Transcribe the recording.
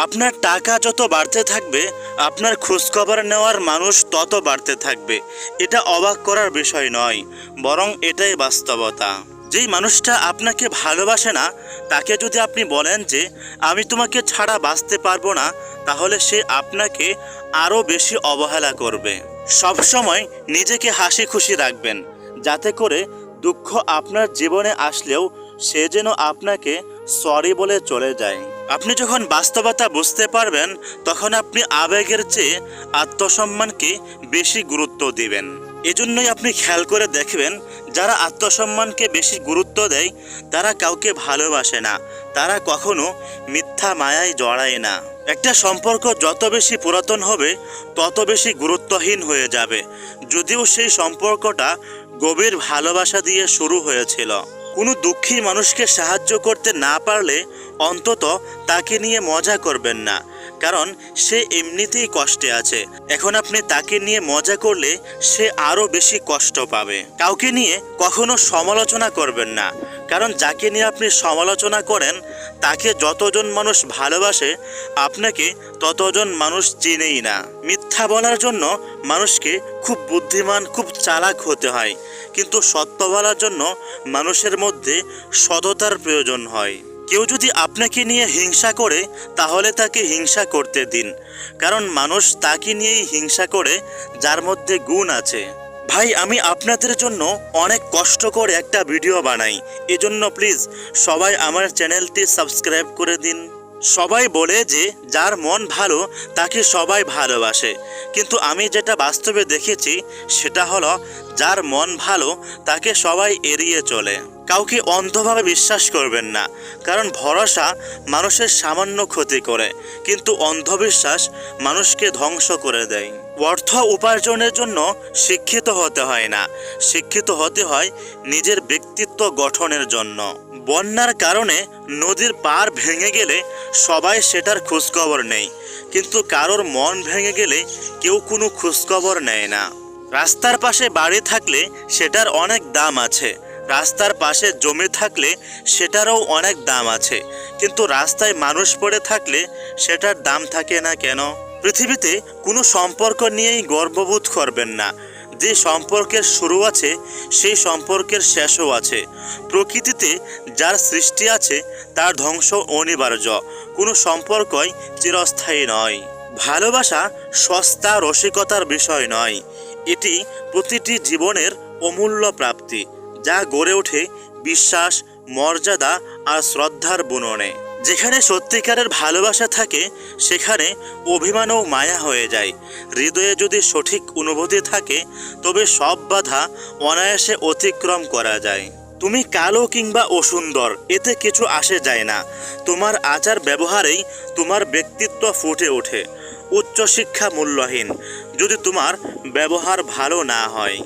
আপনার টাকা যত বাড়তে থাকবে আপনার খোঁজখবর নেওয়ার মানুষ তত বাড়তে থাকবে। এটা অবাক করার বিষয় নয়, বরং এটাই বাস্তবতা। যেই মানুষটা আপনাকে ভালোবাসে না তাকে যদি আপনি বলেন যে আমি তোমাকে ছাড়া বাঁচতে পারবো না, তাহলে সে আপনাকে আরও বেশি অবহেলা করবে। সবসময় নিজেকে হাসি খুশি রাখবেন, যাতে করে দুঃখ আপনার জীবনে আসলেও সে যেন আপনাকে সরি বলে চলে যায়। আপনি যখন বাস্তবতা বুঝতে পারবেন তখন আপনি আবেগের চেয়ে আত্মসম্মানকে বেশি গুরুত্ব দিবেন। এজন্যই আপনি খেয়াল করে দেখবেন যারা আত্মসম্মানকে বেশি গুরুত্ব দেয় তারা কাউকে ভালোবাসে না, তারা কখনো মিথ্যা মায়ায় জড়ায় না। একটা সম্পর্ক যত বেশি পুরাতন হবে তত বেশি গুরুত্বহীন হয়ে যাবে, যদিও সেই সম্পর্কটা গভীর ভালোবাসা দিয়ে শুরু হয়েছিল। কোনো দুঃখী মানুষকে সাহায্য করতে না পারলে অন্তত তাকে নিয়ে মজা করবেন না, কারণ সে এমনিতেই কষ্টে আছে। এখন আপনি তাকে নিয়ে মজা করলে সে আরও বেশি কষ্ট পাবে। কাউকে নিয়ে কখনো সমালোচনা করবেন না, কারণ যাকে নিয়ে আপনি সমালোচনা করেন তাকে যতজন মানুষ ভালোবাসে আপনাকে ততজন মানুষ চিনেই না। মিথ্যা বলার জন্য মানুষকে খুব বুদ্ধিমান, খুব চালাক হতে হয়, কিন্তু সত্য বলার জন্য মানুষের মধ্যে সততার প্রয়োজন হয়। কেউ যদি আপনাকে নিয়ে হিংসা করে তাহলে তাকে হিংসা করতে দিন, কারণ মানুষ তাকে নিয়েই হিংসা করে যার মধ্যে গুণ আছে। ভাই, আমি আপনাদের জন্য অনেক কষ্ট করে একটা ভিডিও বানাই, এজন্য প্লিজ সবাই আমার চ্যানেলটি সাবস্ক্রাইব করে দিন। সবাই বলে যে যার মন ভালো তাকে সবাই ভালোবাসে, কিন্তু আমি যেটা বাস্তবে দেখেছি সেটা হলো যার মন ভালো তাকে সবাই এড়িয়ে চলে। কাউকে অন্ধভাবে বিশ্বাস করবেন না, কারণ ভরসা মানুষের সামান্য ক্ষতি করে, কিন্তু অন্ধবিশ্বাস মানুষকে ধ্বংস করে দেয়। অর্থ উপার্জনের জন্য শিক্ষিত হতে হয় না, শিক্ষিত হতে হয় নিজের ব্যক্তিত্ব গঠনের জন্য। বন্যার কারণে নদীর পাড় ভেঙে গেলে সবাই সেটার খোঁজখবর নেয়, কিন্তু কারোর মন ভেঙে গেলে কেউ কোনো খোঁজখবর নেয় না। রাস্তার পাশে বাড়ি থাকলে সেটার অনেক দাম আছে, রাস্তার পাশে জমি থাকলে সেটারও অনেক দাম আছে, কিন্তু রাস্তায় মানুষ পড়ে থাকলে সেটার দাম থাকে না কেন? পৃথিবীতে কোনো সম্পর্ক নিয়েই গর্ববোধ করবেন না। যে সম্পর্কের শুরু আছে সেই সম্পর্কের শেষও আছে। প্রকৃতিতে যার সৃষ্টি আছে তার ধ্বংস অনিবার্য। কোনো সম্পর্কই চিরস্থায়ী নয়। ভালোবাসা সস্তা রসিকতার বিষয় নয়, এটি প্রতিটি জীবনের অমূল্য প্রাপ্তি, যা গড়ে ওঠে বিশ্বাস, মর্যাদা আর শ্রদ্ধার বুননে। যেখানে সত্যিকারের ভালোবাসা থাকে সেখানে অভিমানও মায়া হয়ে যায়। হৃদয়ে যদি সঠিক অনুভূতি থাকে তবে সব বাধা অনায়াসে অতিক্রম করা যায়। তুমি কালো কিংবা অসুন্দর এতে কিছু আসে যায় না, তোমার আচার ব্যবহারেই তোমার ব্যক্তিত্ব ফুটে ওঠে। উচ্চশিক্ষা মূল্যহীন যদি তোমার ব্যবহার ভালো না হয়।